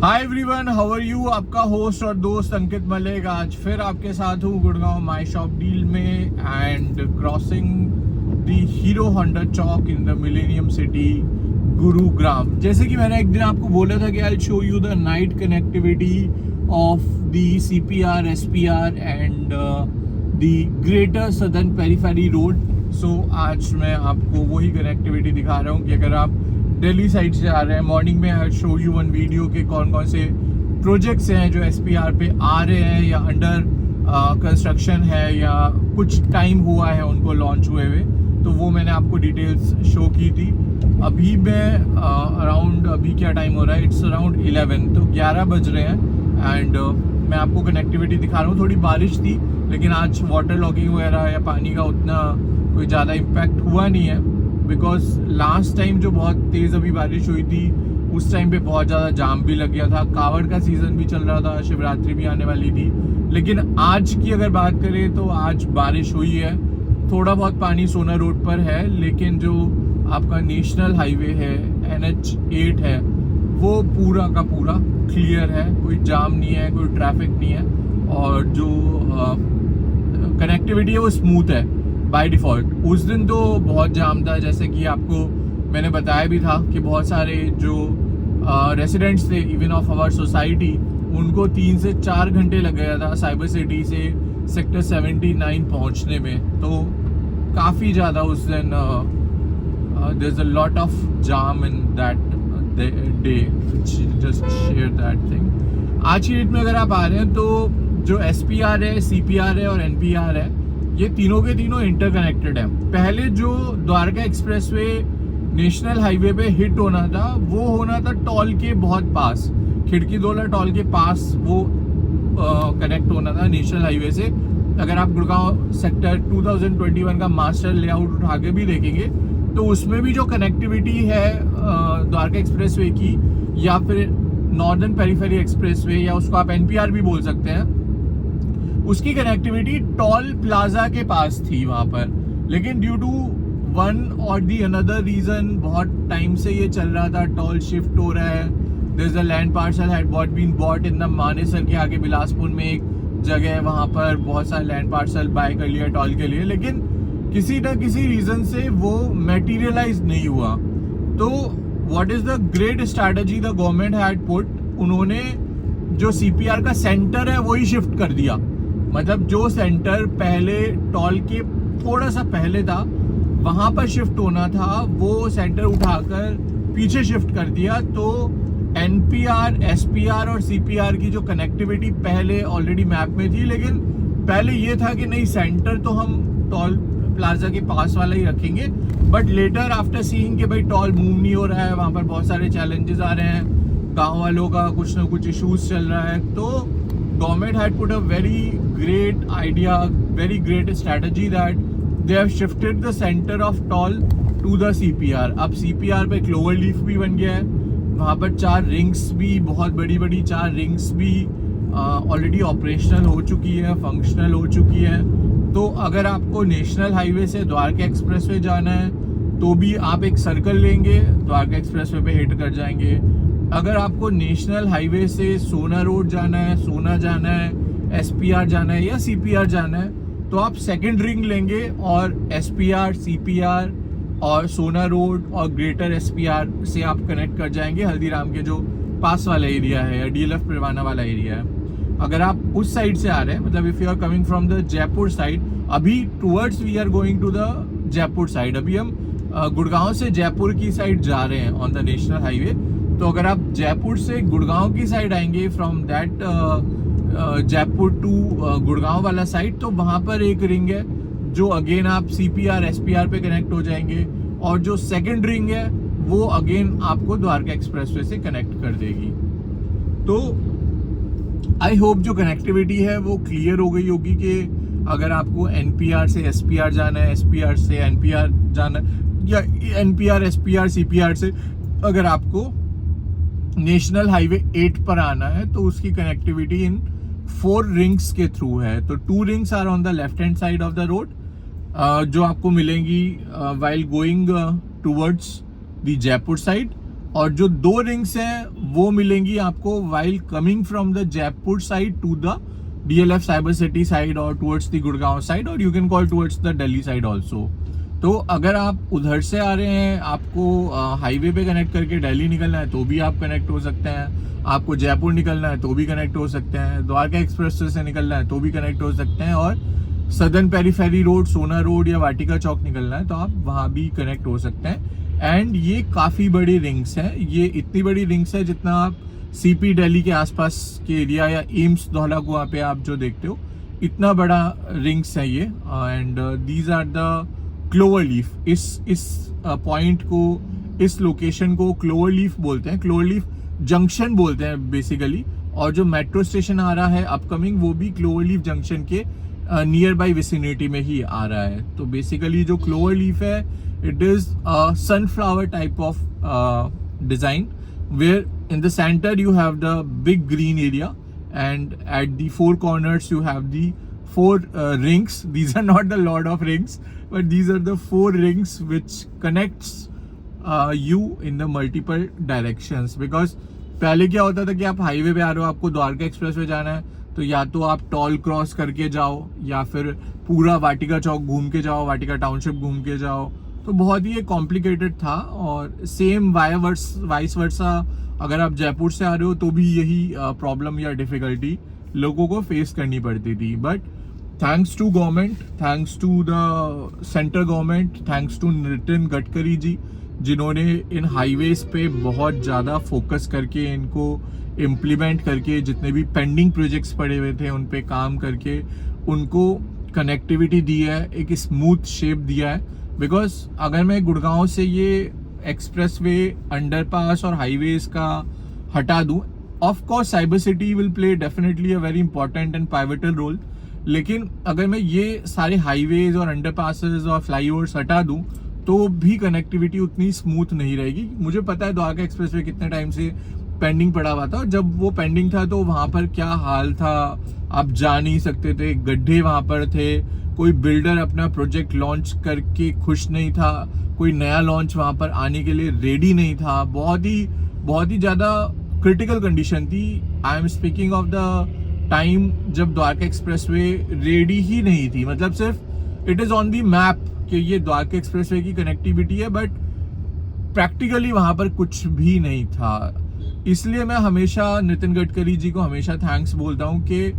Hi everyone, how are you. आपका host और दोस्त अंकित मलिक आज फिर आपके साथ हूँ गुड़गांव माई शॉप डील में and crossing the Hero Honda chowk in the millennium city Gurugram. जैसे कि मैंने एक दिन आपको बोला था कि I show you the night connectivity of the CPR, SPR and the greater southern periphery road. So आज मैं आपको वही कनेक्टिविटी दिखा रहा हूँ कि अगर आप दिल्ली साइड से आ रहे हैं, मॉर्निंग में आई शो यू वन वीडियो के कौन कौन से प्रोजेक्ट्स हैं जो SPR पे आ रहे हैं या अंडर कंस्ट्रक्शन है या कुछ टाइम हुआ है उनको लॉन्च हुए हुए, तो वो मैंने आपको डिटेल्स शो की थी। अभी मैं अराउंड अभी क्या टाइम हो रहा है, इट्स अराउंड 11, तो 11 बज रहे हैं एंड मैं आपको कनेक्टिविटी दिखा रहा हूँ। थोड़ी बारिश थी लेकिन आज वाटर लॉगिंग वगैरह या पानी का उतना कोई ज़्यादा इम्पैक्ट हुआ नहीं है, बिकॉज लास्ट टाइम जो बहुत तेज़ अभी बारिश हुई थी उस टाइम पे बहुत ज़्यादा जाम भी लग गया था। कावड़ का सीज़न भी चल रहा था, शिवरात्रि भी आने वाली थी। लेकिन आज की अगर बात करें तो आज बारिश हुई है, थोड़ा बहुत पानी सोना रोड पर है, लेकिन जो आपका नेशनल हाईवे है NH8 है वो पूरा का पूरा क्लियर है, कोई जाम नहीं है, कोई ट्रैफिक नहीं है और जो कनेक्टिविटी है वो स्मूथ है बाय डिफ़ॉल्ट। उस दिन तो बहुत जाम था, जैसे कि आपको मैंने बताया भी था कि बहुत सारे जो रेसिडेंट्स थे इवन ऑफ आवर सोसाइटी, उनको 3 से 4 घंटे लग गया था साइबर सिटी से सेक्टर 79 पहुंचने में। तो काफ़ी ज़्यादा उस दिन there is a lot of jam in that day. Just share that thing. आज की डेट में अगर आप आ रहे हैं तो जो SPR है, CPR है और NPR है, ये तीनों के तीनों इंटरकनेक्टेड है। पहले जो द्वारका एक्सप्रेसवे नेशनल हाईवे पे हिट होना था वो होना था टॉल के बहुत पास, खिड़की दोला टॉल के पास वो कनेक्ट होना था नेशनल हाईवे से। अगर आप गुड़गांव सेक्टर 2021 का मास्टर लेआउट उठा के भी देखेंगे तो उसमें भी जो कनेक्टिविटी है द्वारका एक्सप्रेसवे की या फिर नॉर्दर्न पेरिफेरी एक्सप्रेसवे या उसको आप NPR भी बोल सकते हैं, उसकी कनेक्टिविटी टॉल प्लाजा के पास थी वहां पर। लेकिन ड्यू टू वन और दी अनदर रीजन बहुत टाइम से ये चल रहा था, टॉल शिफ्ट हो रहा है। There is a land parcel had been bought in the Manesar के आगे बिलासपुर में एक जगह है, वहां पर बहुत सारे लैंड पार्सल बाय कर लिया टॉल के लिए, लेकिन किसी न किसी रीजन से वो मटेरियलाइज नहीं हुआ। तो what is the great strategy the government had put, उन्होंने जो CPR का सेंटर है वही शिफ्ट कर दिया। मतलब जो सेंटर पहले टॉल के थोड़ा सा पहले था वहां पर शिफ्ट होना था, वो सेंटर उठाकर पीछे शिफ्ट कर दिया। तो NPR, SPR और CPR की जो कनेक्टिविटी पहले ऑलरेडी मैप में थी, लेकिन पहले ये था कि नहीं सेंटर तो हम टॉल प्लाजा के पास वाला ही रखेंगे, बट लेटर आफ्टर सीइंग कि भाई टॉल मूव नहीं हो रहा है, वहां पर बहुत सारे चैलेंजेस आ रहे हैं, गाँव वालों का कुछ ना कुछ इशूज चल रहा है, तो government had put a very great idea, very great strategy that they have shifted the center of toll to the CPR। अब CPR पे क्लोवर लीफ भी बन गया है, वहाँ पर 4 रिंग्स भी, बहुत बड़ी बड़ी 4 रिंग्स भी ऑलरेडी ऑपरेशनल हो चुकी है, फंक्शनल हो चुकी है। तो अगर आपको नेशनल हाईवे से द्वारका एक्सप्रेसवे जाना है तो भी आप एक सर्कल लेंगे, द्वारका एक्सप्रेसवे पे हिट कर जाएंगे। अगर आपको नेशनल हाईवे से सोना रोड जाना है, सोना जाना है, SPR जाना है या CPR जाना है तो आप सेकंड रिंग लेंगे और SPR, CPR और सोना रोड और ग्रेटर SPR से आप कनेक्ट कर जाएंगे हल्दीराम के जो पास वाला एरिया है या DLF परवाना वाला एरिया है। अगर आप उस साइड से आ रहे हैं, मतलब if you are coming from the Jaipur side, अभी towards we are going to the Jaipur side, अभी हम गुड़गांव से जयपुर की साइड जा रहे हैं ऑन द नेशनल हाईवे। तो अगर आप जयपुर से गुड़गांव की साइड आएंगे from that Jaipur to Gurgaon वाला साइड, तो वहां पर एक रिंग है जो अगेन आप CPR, SPR पे कनेक्ट हो जाएंगे और जो सेकंड रिंग है वो अगेन आपको द्वारका एक्सप्रेसवे से कनेक्ट कर देगी। तो आई होप जो कनेक्टिविटी है वो क्लियर हो गई होगी कि अगर आपको NPR से SPR जाना है, SPR से NPR जाना है या NPR, SPR, CPR से अगर आपको नेशनल हाईवे 8 पर आना है तो उसकी कनेक्टिविटी इन 4 रिंग्स के थ्रू है। तो 2 rings are on the left hand side of the road जो आपको मिलेंगी while going towards the Jaipur side, और जो 2 रिंग्स हैं वो मिलेंगी आपको while coming from the Jaipur side to the DLF cyber city side और टुवर्ड्स द गुड़गांव साइड, और you can call towards the Delhi side also. तो अगर आप उधर से आ रहे हैं, आपको हाईवे पे कनेक्ट करके दिल्ली निकलना है तो भी आप कनेक्ट हो सकते हैं, आपको जयपुर निकलना है तो भी कनेक्ट हो सकते हैं, द्वारका एक्सप्रेस से निकलना है तो भी कनेक्ट हो सकते हैं, और सदर्न पेरीफेरी रोड, सोना रोड या वाटिका चौक निकलना है तो आप वहाँ भी कनेक्ट हो सकते हैं। एंड ये काफ़ी बड़ी रिंग्स है, ये इतनी बड़ी रिंग्स है जितना आप CP दिल्ली के आसपास के एरिया या एम्स धौला कुआं पे आप जो देखते हो, इतना बड़ा रिंग्स है ये। And these are the clover leaf. इस पॉइंट को, इस लोकेशन को क्लोवर लीफ बोलते हैं, क्लोवर लीफ जंक्शन बोलते हैं बेसिकली। और जो मेट्रो स्टेशन आ रहा है अपकमिंग, वो भी क्लोवर लीफ जंक्शन के नियर बाई विसिनिटी में ही आ रहा है। तो बेसिकली जो क्लोवर लीफ है, it is sunflower type of design, where in the center you have the big green area, and at the four corners you have the four rings. These are not the Lord of Rings, but these are the four rings which connects you in the multiple directions. Because पहले क्या होता था कि आप highway पे आ रहे हो, आपको द्वारका एक्सप्रेस वे जाना है, तो या तो आप टॉल क्रॉस करके जाओ या फिर पूरा वाटिका चौक घूम के जाओ, वाटिका टाउनशिप घूम के जाओ, तो बहुत ही कॉम्प्लिकेटेड था। और सेम वाइस वर्सा अगर आप जयपुर से आ रहे हो तो भी यही प्रॉब्लम या डिफिकल्टी लोगों को फेस करनी पड़ती थी। But thanks to government, thanks to the central government, thanks to Nitin Gadkari ji, जिन्होंने इन हाईवेज पे बहुत ज़्यादा फोकस करके इनको इम्प्लीमेंट करके, जितने भी पेंडिंग प्रोजेक्ट्स पड़े हुए थे उन पे काम करके उनको कनेक्टिविटी दी है, एक स्मूथ शेप दिया है। बिकॉज अगर मैं गुड़गांव से ये एक्सप्रेसवे, अंडरपास और हाईवेज का हटा दूं, of course cyber city will play definitely a very important and pivotal role, लेकिन अगर मैं ये सारे हाईवेज और अंडरपासेस और फ्लाईओवर्स हटा दूं तो भी कनेक्टिविटी उतनी स्मूथ नहीं रहेगी। मुझे पता है द्वारका एक्सप्रेसवे कितने टाइम से पेंडिंग पड़ा हुआ था, और जब वो पेंडिंग था तो वहाँ पर क्या हाल था, आप जा नहीं सकते थे, गड्ढे वहाँ पर थे, कोई बिल्डर अपना प्रोजेक्ट लॉन्च करके खुश नहीं था, कोई नया लॉन्च वहाँ पर आने के लिए रेडी नहीं था, बहुत ही ज़्यादा क्रिटिकल कंडीशन थी। I am speaking of the time जब द्वारका एक्सप्रेसवे रेडी ही नहीं थी, मतलब सिर्फ it is on the map कि ये द्वारका एक्सप्रेसवे की कनेक्टिविटी है, बट प्रैक्टिकली वहाँ पर कुछ भी नहीं था। इसलिए मैं हमेशा नितिन गडकरी जी को हमेशा थैंक्स बोलता हूँ कि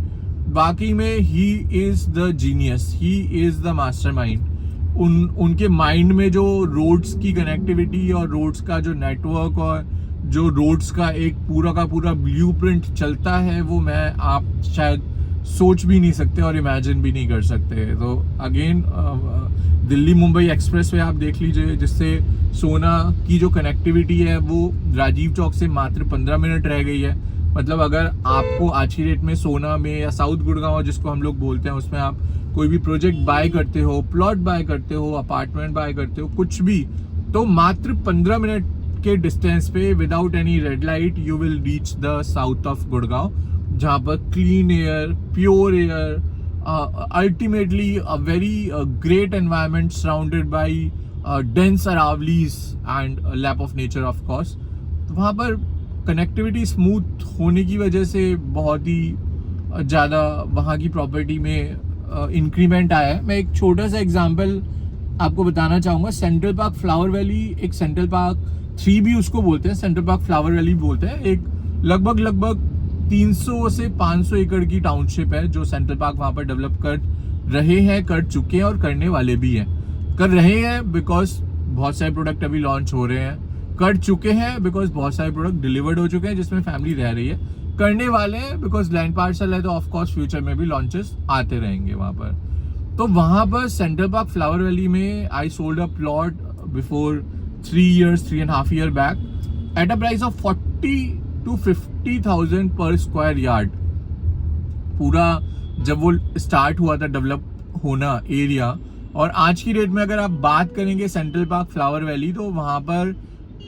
वाकई में he is the genius, he is the mastermind. उनके माइंड में जो रोड्स की कनेक्टिविटी और रोड्स का जो नेटवर्क और जो रोड्स का एक पूरा का पूरा ब्लूप्रिंट चलता है, वो मैं आप शायद सोच भी नहीं सकते और इमेजिन भी नहीं कर सकते। तो अगेन दिल्ली मुंबई एक्सप्रेसवे आप देख लीजिए, जिससे सोना की जो कनेक्टिविटी है वो राजीव चौक से मात्र 15 मिनट रह गई है। मतलब अगर आपको आज की डेट में सोना में या साउथ गुड़गांव जिसको हम लोग बोलते हैं, उसमें आप कोई भी प्रोजेक्ट बाय करते हो, प्लॉट बाय करते हो, अपार्टमेंट बाय करते हो, कुछ भी, तो मात्र 15 मिनट के डिस्टेंस पे without any red light you will reach the south of Gurgaon, जहाँ पर clean air, pure air, ultimately a very great environment surrounded by dense Aravallis and lap of nature of course. वहाँ पर कनेक्टिविटी स्मूथ होने की वजह से बहुत ही ज़्यादा वहाँ की प्रॉपर्टी में इंक्रीमेंट आया है। मैं एक छोटा सा एग्जांपल आपको बताना चाहूँगा। सेंट्रल पार्क फ्लावर वैली, एक सेंट्रल पार्क 3 भी उसको बोलते हैं, सेंट्रल पार्क फ्लावर वैली बोलते हैं, एक लगभग 300 से 500 एकड़ की टाउनशिप है जो सेंट्रल पार्क वहाँ पर डेवलप कर रहे हैं, कर चुके हैं और करने वाले भी हैं। कर रहे हैं बिकॉज बहुत सारे प्रोडक्ट अभी लॉन्च हो रहे हैं, कर चुके हैं बिकॉज बहुत सारे प्रोडक्ट डिलीवर्ड हो चुके हैं जिसमें फैमिली रह रही है, करने वाले हैं बिकॉज लैंड पार्सल है तो ऑफ कोर्स फ्यूचर में भी लॉन्चेस आते रहेंगे वहाँ पर। तो वहाँ पर सेंट्रल पार्क फ्लावर वैली में I sold a plot before 3.5 years back at a price of 40,000 to 50,000 पर स्क्वायर यार्ड। पूरा जब वो स्टार्ट हुआ था डेवलप होना एरिया, और आज की डेट में अगर आप बात करेंगे सेंट्रल पार्क फ्लावर वैली, तो वहाँ पर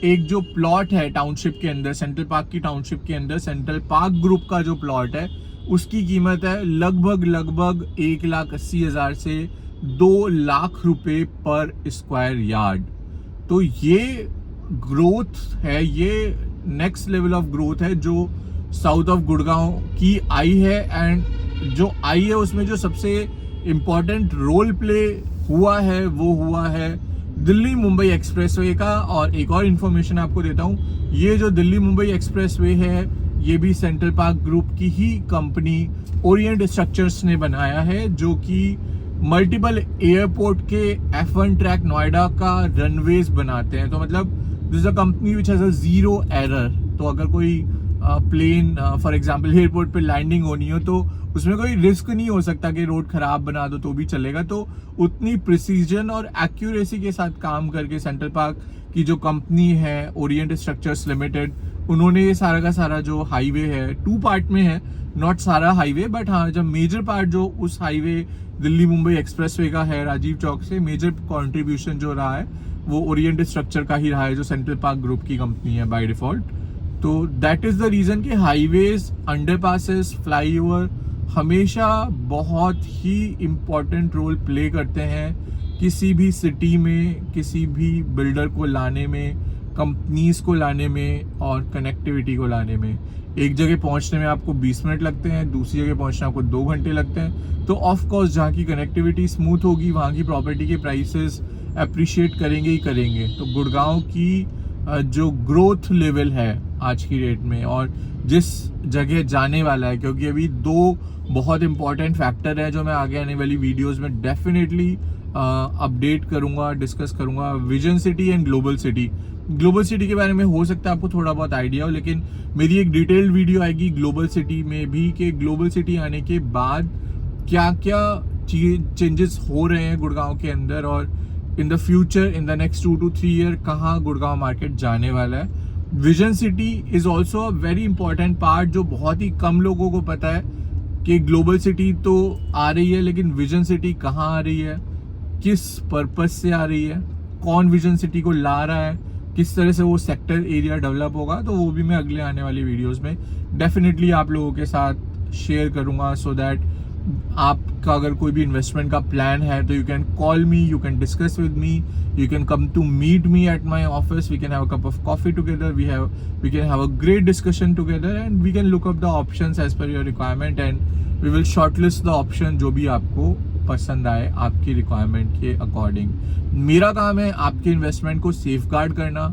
एक जो प्लॉट है टाउनशिप के अंदर, सेंट्रल पार्क की टाउनशिप के अंदर सेंट्रल पार्क ग्रुप का जो प्लॉट है उसकी कीमत है लगभग 1,80,000 से 2 लाख रुपए पर स्क्वायर यार्ड। तो ये ग्रोथ है, ये नेक्स्ट लेवल ऑफ ग्रोथ है जो साउथ ऑफ गुड़गांव की आई है, एंड जो आई है उसमें जो सबसे इम्पोर्टेंट रोल प्ले हुआ है वो हुआ है दिल्ली मुंबई एक्सप्रेसवे का। और एक और इन्फॉर्मेशन आपको देता हूँ, ये जो दिल्ली मुंबई एक्सप्रेसवे है ये भी सेंट्रल पार्क ग्रुप की ही कंपनी ओरिएंट स्ट्रक्चर्स ने बनाया है, जो कि मल्टीपल एयरपोर्ट के F1 ट्रैक नोएडा का रनवेज बनाते हैं। तो मतलब this is a company which has a zero error. तो अगर कोई प्लेन फॉर एग्जांपल एयरपोर्ट पे लैंडिंग होनी हो तो उसमें कोई रिस्क नहीं हो सकता कि रोड खराब बना दो तो भी चलेगा। तो उतनी प्रिसीजन और एक्यूरेसी के साथ काम करके सेंट्रल पार्क की जो कंपनी है ओरिएंट स्ट्रक्चर्स लिमिटेड, उन्होंने ये सारा का सारा जो हाईवे है 2 पार्ट में है, नॉट सारा हाईवे बट हाँ जब मेजर पार्ट जो उस हाईवे दिल्ली मुंबई एक्सप्रेसवे का है राजीव चौक से, मेजर कंट्रीब्यूशन जो रहा है वो ओरिएंट स्ट्रक्चर का ही रहा है जो सेंट्रल पार्क ग्रुप की कंपनी है बाय डिफॉल्ट। तो दैट इज द रीजन कि हाईवेज, अंडरपासेस, फ्लाईओवर हमेशा बहुत ही इम्पोर्टेंट रोल प्ले करते हैं किसी भी सिटी में, किसी भी बिल्डर को लाने में, कंपनीज को लाने में और कनेक्टिविटी को लाने में। एक जगह पहुंचने में आपको 20 मिनट लगते हैं, दूसरी जगह पहुंचने आपको 2 घंटे लगते हैं। तो ऑफ कोर्स जहाँ की कनेक्टिविटी स्मूथ होगी वहाँ की प्रॉपर्टी के प्राइसेस अप्रिशिएट करेंगे ही करेंगे। तो गुड़गांव की जो ग्रोथ लेवल है आज की डेट में और जिस जगह जाने वाला है, क्योंकि अभी 2 बहुत इंपॉर्टेंट फैक्टर है जो मैं आगे आने वाली वीडियोस में डेफिनेटली अपडेट करूंगा, डिस्कस करूंगा, vision city and global city. Global city के बारे में हो सकता है आपको थोड़ा बहुत आइडिया हो, लेकिन मेरी एक डिटेल्ड वीडियो आएगी ग्लोबल सिटी में भी कि ग्लोबल सिटी आने के बाद क्या क्या चेंजेस हो रहे हैं गुड़गांव के अंदर और in the future in the next 2 to 3 year कहाँ गुड़गांव मार्केट जाने वाला है। Vision city is also a very important part जो बहुत ही कम लोगों को पता है कि ग्लोबल सिटी तो आ रही है लेकिन विजन सिटी कहाँ आ रही है, किस पर्पस से आ रही है, कौन विजन सिटी को ला रहा है, किस तरह से वो सेक्टर एरिया डेवलप होगा। तो वो भी मैं अगले आने वाली वीडियोस में डेफिनेटली आप लोगों के साथ शेयर करूंगा, सो दैट आपका अगर कोई भी इन्वेस्टमेंट का प्लान है तो you can call me, you can discuss with me, you can come to meet me at my office, we can have a cup of coffee together, we can have a great discussion together and we can look up the options as per your requirement and we will shortlist the option जो भी आपको पसंद आए आपकी requirement के according. मेरा काम है आपके इन्वेस्टमेंट को सेफगार्ड करना,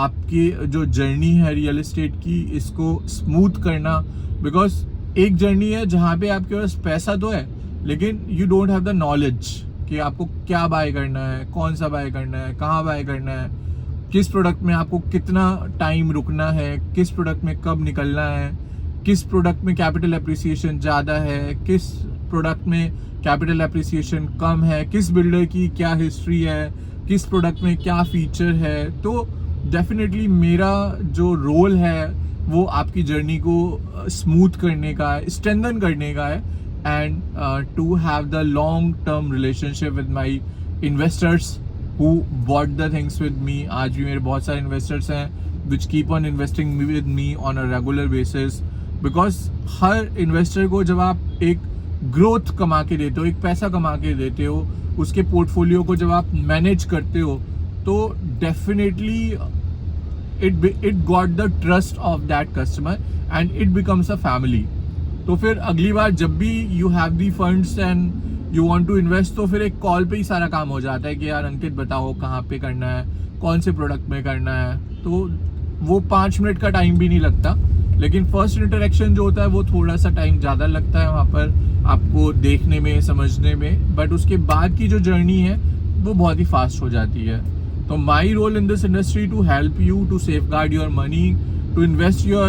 आपकी जो जर्नी है रियल एस्टेट की इसको स्मूथ करना, बिकॉज एक जर्नी है जहाँ पे आपके पास पैसा तो है लेकिन you don't have the knowledge कि आपको क्या बाय करना है, कौन सा बाय करना है, कहाँ बाय करना है, किस प्रोडक्ट में आपको कितना टाइम रुकना है, किस प्रोडक्ट में कब निकलना है, किस प्रोडक्ट में कैपिटल एप्रिसिएशन ज़्यादा है, किस प्रोडक्ट में कैपिटल एप्रिसिएशन कम है, किस बिल्डर की क्या हिस्ट्री है, किस प्रोडक्ट में क्या फीचर है। तो डेफिनेटली मेरा जो रोल है वो आपकी जर्नी को स्मूथ करने का है, स्ट्रेंथन करने का है and to have the long term relationship with my investors who bought the things with me। आज भी मेरे बहुत सारे investors हैं which keep on investing with me on a regular basis, because her investor को जब आप एक growth कमा के देते हो, एक पैसा कमा के देते हो, उसके पोर्टफोलियो को जब आप मैनेज करते हो तो definitely it got the trust of that customer and it becomes a family। तो फिर अगली बार जब भी you have the funds and you want to invest तो फिर एक कॉल पे ही सारा काम हो जाता है कि यार अंकित बताओ कहाँ पे करना है, कौन से प्रोडक्ट में करना है। तो वो 5 मिनट का टाइम भी नहीं लगता, लेकिन फर्स्ट इंटरेक्शन जो होता है वो थोड़ा सा टाइम ज़्यादा लगता है वहाँ पर आपको देखने में, समझने में, बट उसके बाद की जो जर्नी है वो बहुत ही फास्ट हो जाती है। तो my role in this industry to help you to safeguard your money, to invest your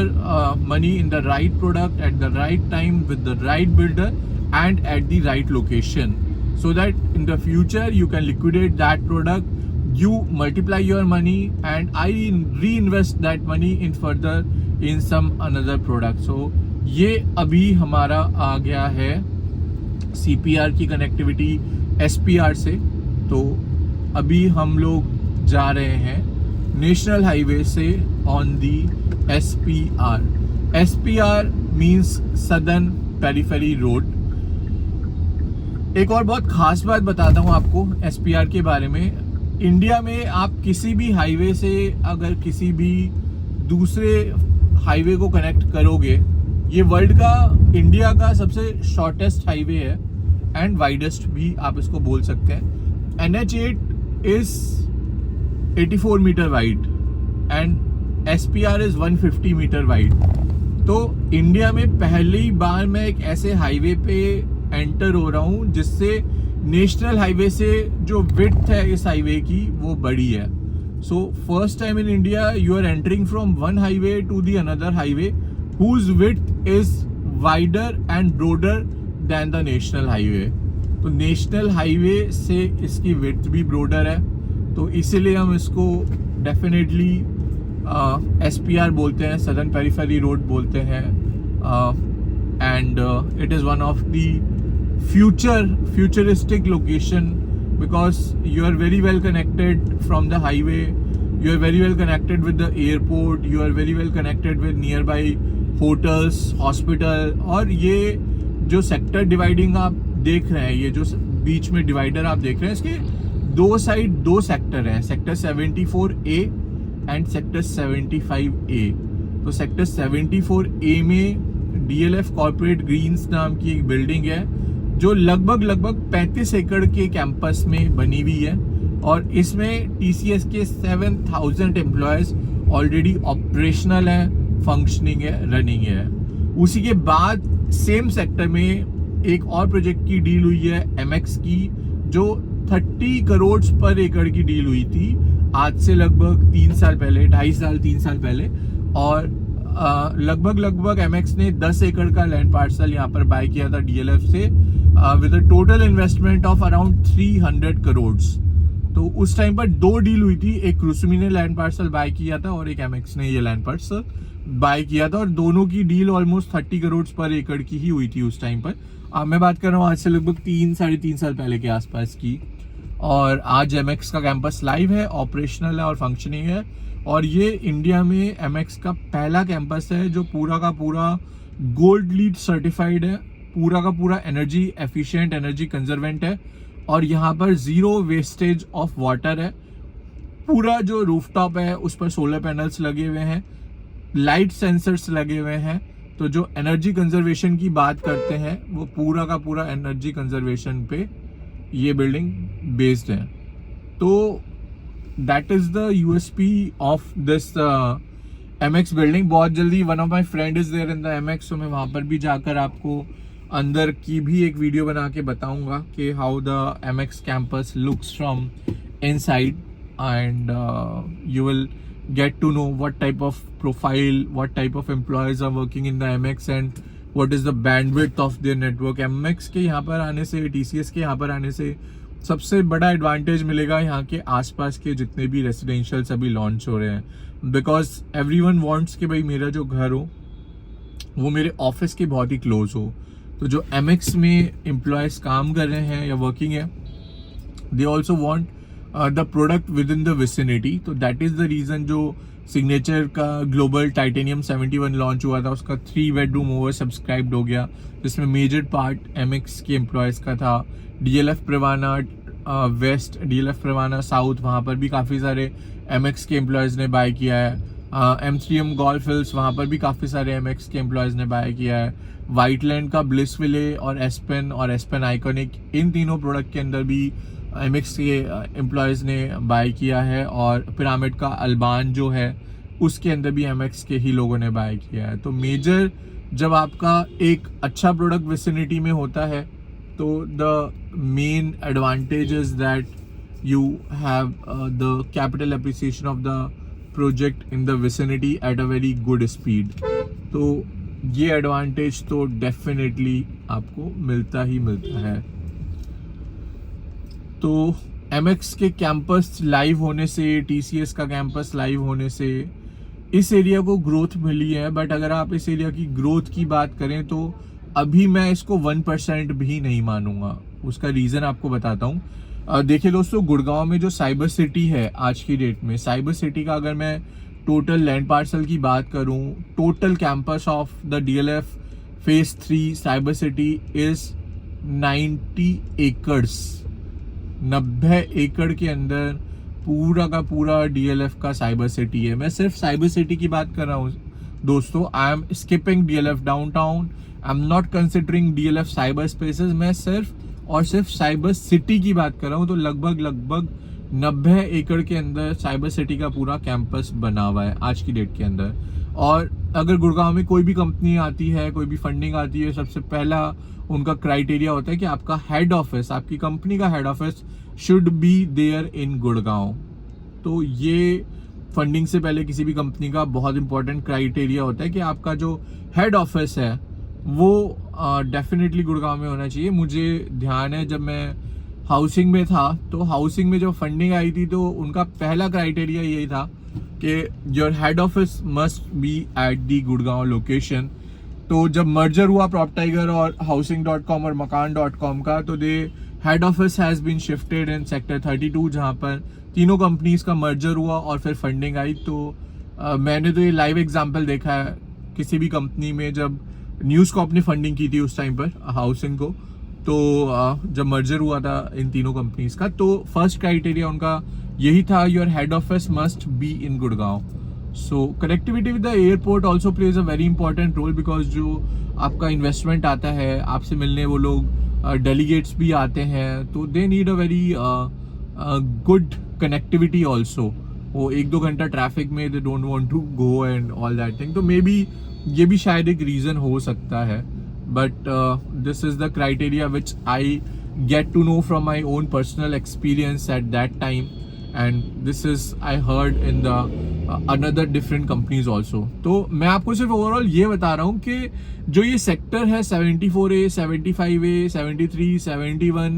money in the right product at the right time with the right builder and at the right location, so that in the future you can liquidate that product, you multiply your money and I reinvest that money in further in some another product। so ये अभी हमारा आ गया है CPR की connectivity SPR से। तो अभी हम लोग जा रहे हैं नेशनल हाईवे से on the SPR। SPR means southern periphery road. एक और बहुत खास बात बताता हूँ आपको SPR के बारे में। इंडिया में आप किसी भी हाईवे से अगर किसी भी दूसरे हाईवे को कनेक्ट करोगे, ये वर्ल्ड का, इंडिया का सबसे शॉर्टेस्ट हाईवे है एंड वाइडेस्ट भी आप इसको बोल सकते हैं. NH8 is 84 metre wide and SPR is 150 metre wide. तो इंडिया में पहली बार मैं एक ऐसे हाईवे पे एंटर हो रहा हूँ जिससे नेशनल हाईवे से जो विड्थ है इस हाईवे की वो बड़ी है. So first time in India you are entering from one highway to the another highway whose width is wider and broader than the national highway. तो नेशनल हाईवे से इसकी विड्थ भी ब्रॉडर है, तो इसीलिए हम इसको डेफिनेटली SPR बोलते हैं, सदर्न पेरिफेरी रोड बोलते हैं. And it is one of the futuristic location because you are very well connected from the highway, you are very well connected with the airport, you are very well connected with nearby hotels, hospital. और ये जो sector dividing आप देख रहे हैं, ये जो बीच में डिवाइडर आप देख रहे हैं, इसके दो साइड दो सेक्टर हैं, sector 74A and sector 75A. तो सेक्टर 74A में DLF कॉर्पोरेट ग्रीन्स नाम की एक बिल्डिंग है जो लगभग 35 एकड़ के कैंपस में बनी हुई है और इसमें TCS के 7000 एम्प्लॉयज ऑलरेडी ऑपरेशनल है, फंक्शनिंग है, रनिंग है. उसी के बाद सेम सेक्टर में एक और प्रोजेक्ट की डील हुई है MX की, जो 30 करोड़ पर एकड़ की डील हुई थी आज से लगभग 3 साल पहले, 2.5 साल 3 साल पहले. और लगभग MX ने 10 एकड़ का लैंड पार्सल यहाँ पर बाय किया था DLF से with a total investment of around 300 crore. तो उस टाइम पर दो डील हुई थी, एक क्रुसुमी ने लैंड पार्सल बाय किया था और एक MX ने ये लैंड पार्सल बाय किया था, और दोनों की डील ऑलमोस्ट 30 करोड़ पर एकड़ की ही हुई थी उस टाइम पर. मैं बात कर रहा हूँ आज से लगभग 3-3.5 साल पहले के आसपास की. और आज MX का कैंपस लाइव है, ऑपरेशनल है और फंक्शनिंग है. और ये इंडिया में MX का पहला कैंपस है जो पूरा का पूरा गोल्ड लीड सर्टिफाइड है, पूरा का पूरा एनर्जी एफिशिएंट, एनर्जी कंजर्वेंट है. और यहाँ पर जीरो वेस्टेज ऑफ वाटर है. पूरा जो रूफटॉप है उस पर सोलर पैनल्स लगे हुए हैं, लाइट सेंसर्स लगे हुए हैं. तो जो एनर्जी कंजर्वेशन की बात करते हैं वो पूरा का पूरा एनर्जी कंजर्वेशन पे ये बिल्डिंग बेस्ड है. तो that is the USP of this MX building. बहुत जल्दी one of my friend is there in the MX, तो मैं वहाँ पर भी जाकर आपको अंदर की भी एक वीडियो बना के बताऊंगा कि how the MX campus looks from inside, and you will get to know what type of profile, what type of employees are working in the MX and what is the bandwidth of their network. MX के यहाँ पर आने से, TCS के यहाँ पर आने से सबसे बड़ा एडवांटेज मिलेगा यहाँ के आसपास के जितने भी रेसिडेंशियल्स अभी लॉन्च हो रहे हैं, बिकॉज एवरीवन वांट्स कि भाई मेरा जो घर हो वो मेरे ऑफिस के बहुत ही क्लोज हो. तो जो MX में एम्प्लॉयज काम कर रहे हैं या वर्किंग है, they also want the product with in the vicinity. तो दैट इज द रीजन जो सिग्नेचर का ग्लोबल टाइटेनियम 71 लॉन्च हुआ था, उसका 3 बेडरूम ओवर सब्सक्राइब्ड हो गया, जिसमें मेजर पार्ट MX के एम्प्लॉयज का था. DLF प्रेवाना वेस्ट, DLF प्रेवाना साउथ, वहाँ पर भी काफ़ी सारे MX के एम्प्लॉयज़ ने बाय किया है. M3M गोल्फ हिल्स, वहाँ पर भी काफ़ी सारे MX के एम्प्लॉयज़ ने बाय किया है. वाइटलैंड का ब्लिस विले और एस्पेन आइकॉनिक, इन तीनों प्रोडक्ट के अंदर भी MX के एम्प्लॉयज़ ने बाय किया है. और पिरामिड का अल्बान जो है उसके अंदर भी MX के ही लोगों ने बाय किया है. तो मेजर जब आपका एक अच्छा प्रोडक्ट विसिनिटी में होता है तो the main advantage is that you have the capital appreciation of the project in the vicinity at a very good speed. तो ये एडवांटेज तो डेफिनेटली आपको मिलता ही मिलता है. तो MX के कैंपस लाइव होने से, TCS का कैंपस लाइव होने से इस एरिया को ग्रोथ मिली है. बट अगर आप इस एरिया की ग्रोथ की बात करें तो अभी मैं इसको 1% भी नहीं मानूंगा. उसका रीज़न आपको बताता हूँ. देखिए दोस्तों, गुड़गांव में जो साइबर सिटी है आज की डेट में, साइबर सिटी का अगर मैं टोटल लैंड पार्सल की बात करूँ, total campus of the DLF phase 3 cyber city is 90 एकड़. 90 एकड़ के अंदर पूरा का पूरा DLF का साइबर सिटी है। मैं सिर्फ साइबर सिटी की बात कर रहा हूँ दोस्तों। I am skipping DLF downtown, I am not considering DLF cyber spaces. मैं सिर्फ और सिर्फ साइबर सिटी की बात कर रहा हूँ। तो लगभग 90 एकड़ के अंदर साइबर सिटी का पूरा कैंपस बना हुआ है आज की डेट के अंदर। और अगर गुड़गांव में कोई भी कंपनी आती है, कोई भी फंडिंग आती है, सबसे पहला उनका क्राइटेरिया होता है कि आपका हेड ऑफिस, आपकी कंपनी का head office should be there in Gurgaon. तो ये फंडिंग से पहले किसी भी कंपनी का बहुत इंपॉर्टेंट क्राइटेरिया होता है कि आपका जो हेड ऑफिस है वो डेफिनेटली गुड़गांव में होना चाहिए। मुझे ध्यान है जब मैं हाउसिंग में था, तो हाउसिंग में जब फंडिंग आई थी तो उनका पहला क्राइटेरिया यही था कि your head office must B at the Gurgaon location. तो जब मर्जर हुआ PropTiger और Housing.com और Makaan.com का, तो they head office has been shifted in sector 32, जहाँ पर तीनों कंपनीज का मर्जर हुआ और फिर फंडिंग आई। तो मैंने तो ये लाइव एग्जांपल देखा है किसी भी कंपनी में, जब न्यूज़ को अपनी फंडिंग की थी उस टाइम पर हाउसिंग को, तो जब मर्जर हुआ था इन तीनों कंपनीज का, तो फर्स्ट क्राइटेरिया उनका यही था, your head office must be in Gurgaon. So connectivity with the airport also plays a very important role, because जो आपका इन्वेस्टमेंट आता है, आपसे मिलने वो लोग डेलीगेट्स भी आते हैं, तो they need a very good connectivity also. वो 1-2 घंटा ट्रैफिक में they don't want to go and all that thing. तो मे बी ये भी शायद एक रीज़न हो सकता है, but this is the criteria which I get to know from my own personal experience at that time, and this is I heard in the another different companies also। तो मैं आपको सिर्फ ओवरऑल ये बता रहा हूँ कि जो ये सेक्टर है 74A, 75A, 73, 71,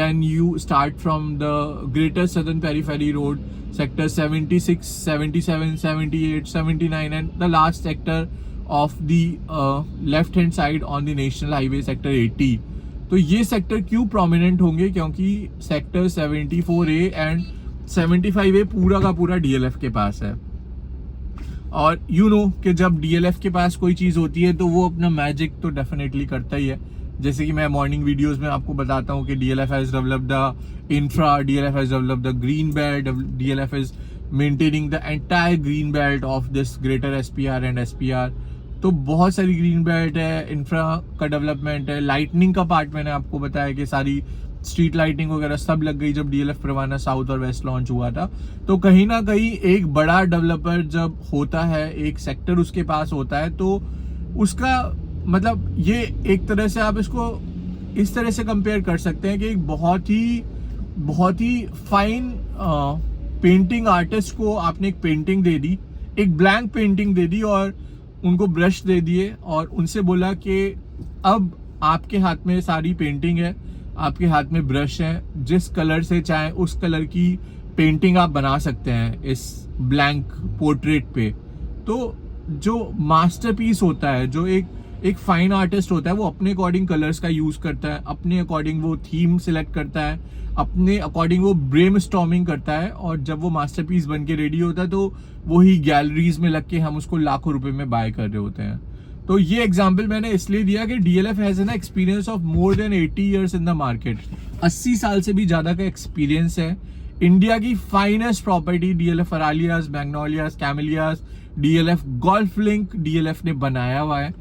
then you start from the Greater Southern Periphery Road, sector 76, 77, 78, 79, and the last sector of the left hand side on the national highway sector 80। तो ये सेक्टर क्यों प्रोमिनेंट होंगे? क्योंकि सेक्टर 74A एंड 75A पूरा का पूरा DLF के पास है। और यू नो कि जब DLF के पास कोई चीज़ होती है तो वो अपना मैजिक तो डेफिनेटली करता ही है। जैसे कि मैं मॉर्निंग वीडियोस में आपको बताता हूँ कि DLF has developed the infra, DLF has developed the green belt, DLF is maintaining the entire green belt of this greater SPR and SPR। तो बहुत सारी ग्रीन बेल्ट है, इंफ्रा का डेवलपमेंट है, लाइटनिंग का पार्ट मैंने आपको बताया कि सारी स्ट्रीट लाइटिंग वगैरह सब लग गई जब DLF परवाना साउथ और वेस्ट लॉन्च हुआ था। तो कहीं ना कहीं एक बड़ा डेवलपर जब होता है, एक सेक्टर उसके पास होता है, तो उसका मतलब ये एक तरह से आप इसको इस तरह से कंपेयर कर सकते हैं कि एक बहुत ही फाइन पेंटिंग आर्टिस्ट को आपने एक पेंटिंग दे दी, एक ब्लैंक पेंटिंग दे दी और उनको ब्रश दे दिए और उनसे बोला कि अब आपके हाथ में सारी पेंटिंग है, आपके हाथ में ब्रश है, जिस कलर से चाहे उस कलर की पेंटिंग आप बना सकते हैं इस ब्लैंक पोर्ट्रेट पे। तो जो मास्टरपीस होता है, जो एक फाइन आर्टिस्ट होता है, वो अपने अकॉर्डिंग कलर्स का यूज करता है, अपने अकॉर्डिंग वो थीम सिलेक्ट करता है, अपने अकॉर्डिंग वो ब्रेनस्टॉर्मिंग करता है, और जब वो मास्टरपीस बन के रेडी होता है तो वही गैलरीज में लग के हम उसको लाखों रुपए में बाय कर रहे होते हैं। तो ये एग्जाम्पल मैंने इसलिए दिया कि DLF has an experience of more than 80 years in the market. 80 साल से भी ज्यादा का एक्सपीरियंस है। इंडिया की finest property DLF Aralias, Magnolias, Camellias, DLF golf link DLF ने बनाया हुआ है।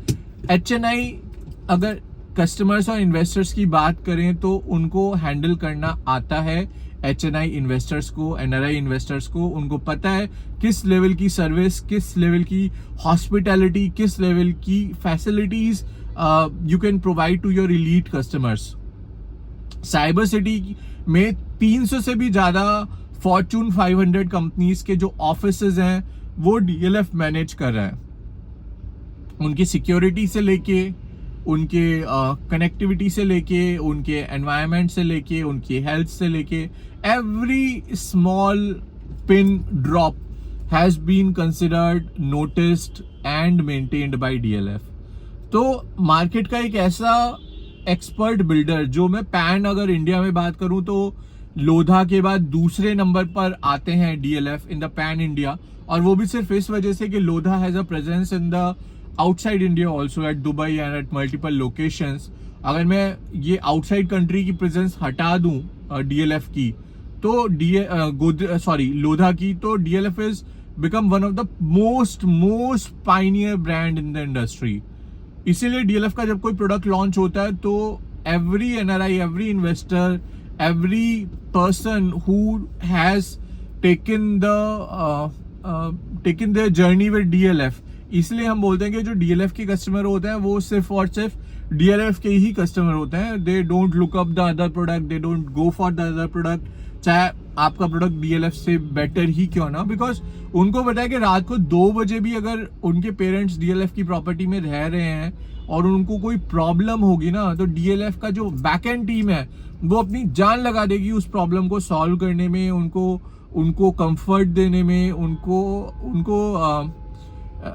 HNI अगर कस्टमर्स और इन्वेस्टर्स की बात करें तो उनको हैंडल करना आता है। HNI इन्वेस्टर्स को, NRI इन्वेस्टर्स को, उनको पता है किस लेवल की सर्विस, किस लेवल की हॉस्पिटैलिटी, किस लेवल की facilities you can provide to your elite customers. Cyber city में 300 से भी ज्यादा फॉर्च्यून 500 कंपनीज के जो ऑफिसेज हैं वो DLF मैनेज कर रहा है। उनकी सिक्योरिटी से लेके, उनके कनेक्टिविटी से लेके, उनके एनवायरनमेंट से लेके, उनकी हेल्थ से लेके, every small pin drop has been considered, noticed and maintained by DLF। तो मार्केट का एक ऐसा एक्सपर्ट बिल्डर, जो मैं पैन अगर इंडिया में बात करूं तो लोधा के बाद दूसरे नंबर पर आते हैं DLF in the pan India, और वो भी सिर्फ इस वजह से कि Lodha has a presence in the outside India also, at Dubai and at multiple locations. अगर मैं ये आउटसाइड कंट्री की प्रेजेंस हटा दूं DLF की, तो लोधा की, तो DLF is become one of the most pioneer brand in the industry. इसीलिए DLF का जब कोई प्रोडक्ट लॉन्च होता है तो every NRI, every investor, every person who has taken their journey with DLF, इसलिए हम बोलते हैं कि जो DLF के कस्टमर होते हैं वो सिर्फ और सिर्फ DLF के ही कस्टमर होते हैं। They don't look up the other product, they don't go for the other product, चाहे आपका प्रोडक्ट DLF से बेटर ही क्यों ना, बिकॉज उनको पता है कि रात को 2 बजे भी अगर उनके पेरेंट्स DLF की प्रॉपर्टी में रह रहे हैं और उनको कोई प्रॉब्लम होगी ना, तो DLF का जो बैक एंड टीम है वो अपनी जान लगा देगी उस प्रॉब्लम को सॉल्व करने में, उनको कंफर्ट देने में, उनको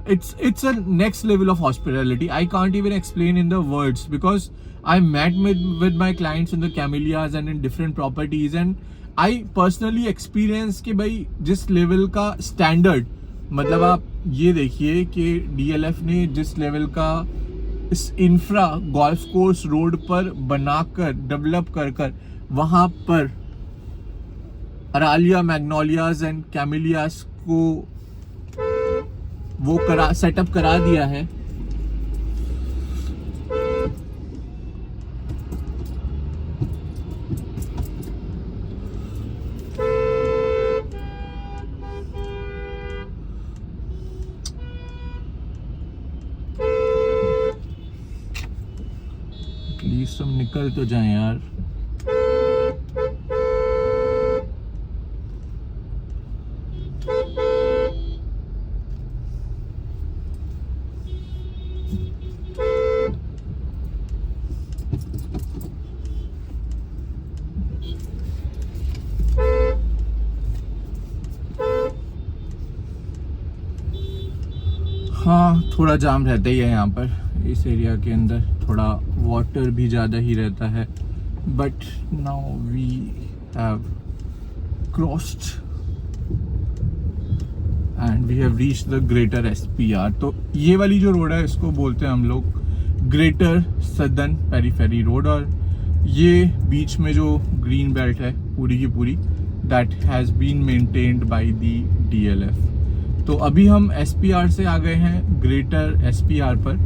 it's a next level of hospitality. I can't even explain in the words, because I met with my clients in the Camellias and in different properties, and I personally experience कि भाई जिस level का standard, मतलब आप ये देखिए कि DLF ने जिस लेवल का इस इंफ्रा गोल्फ कोर्स रोड पर बनाकर डेवलप कर वहां पर अरालिया, मैग्नोलियाज एंड कैमेलियास को वो सेटअप करा दिया है। प्लीज तुम निकल तो जाए यार। हाँ, थोड़ा जाम रहता ही है यहाँ पर, इस एरिया के अंदर थोड़ा वाटर भी ज़्यादा ही रहता है, but now we have crossed and we have reached the greater SPR। तो ये वाली जो रोड है इसको बोलते हैं हम लोग ग्रेटर सदर्न पेरीफेरी रोड, और ये बीच में जो ग्रीन बेल्ट है पूरी की पूरी, that has been maintained by the DLF। तो अभी हम SPR से आ गए हैं ग्रेटर SPR पर,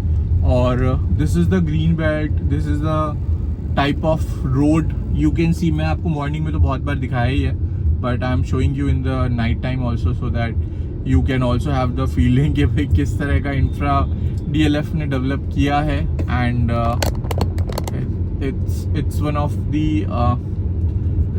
और this is the green belt, this is the type of road you can see. मैं आपको मॉर्निंग में तो बहुत बार दिखाया ही है, but I am showing you in the night time also, so that you can also have the feeling कि भाई किस तरह का इंफ्रा DLF ने डेवलप किया है। And it's one of the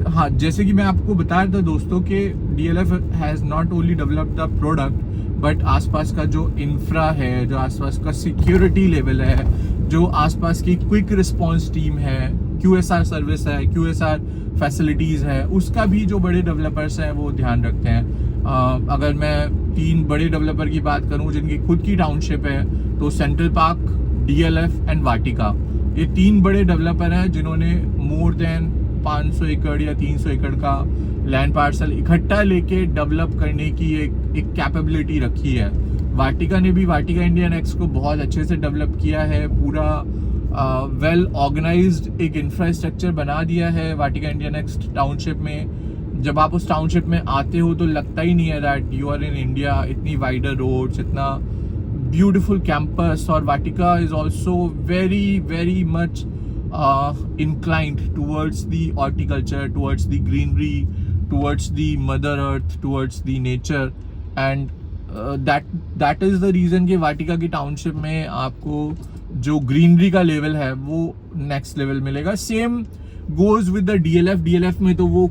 हाँ, जैसे कि मैं आपको बताया था दोस्तों कि DLF has not only developed the product, but आसपास का जो इंफ्रा है, जो आसपास का सिक्योरिटी लेवल है, जो आसपास की क्विक रिस्पॉन्स टीम है, QSR सर्विस है, QSR फैसिलिटीज़ है, उसका भी जो बड़े डेवलपर्स हैं वो ध्यान रखते हैं। अगर मैं 3 बड़े डेवलपर की बात करूं जिनकी खुद की टाउनशिप है, तो सेंट्रल पार्क, DLF एंड वाटिका, ये 3 बड़े डेवलपर हैं जिन्होंने मोर देन 500 एकड़ या 300 एकड़ का लैंड पार्सल इकट्ठा लेके डेवलप करने की एक कैपेबिलिटी रखी है। वाटिका ने भी वाटिका इंडिया नेक्स्ट को बहुत अच्छे से डेवलप किया है, पूरा वेल ऑर्गेनाइज्ड एक इंफ्रास्ट्रक्चर बना दिया है वाटिका इंडिया नेक्स्ट टाउनशिप में। जब आप उस टाउनशिप में आते हो तो लगता ही नहीं है that you are in India. इतनी वाइडर रोड्स, इतना ब्यूटीफुल कैंपस, और Vatika is also very very much inclined towards the horticulture, towards the greenery, towards the mother earth, towards the nature, and that is the reason कि वाटिका की township में आपको जो greenery का level है वो नेक्स्ट लेवल मिलेगा। Same goes with the DLF में तो वो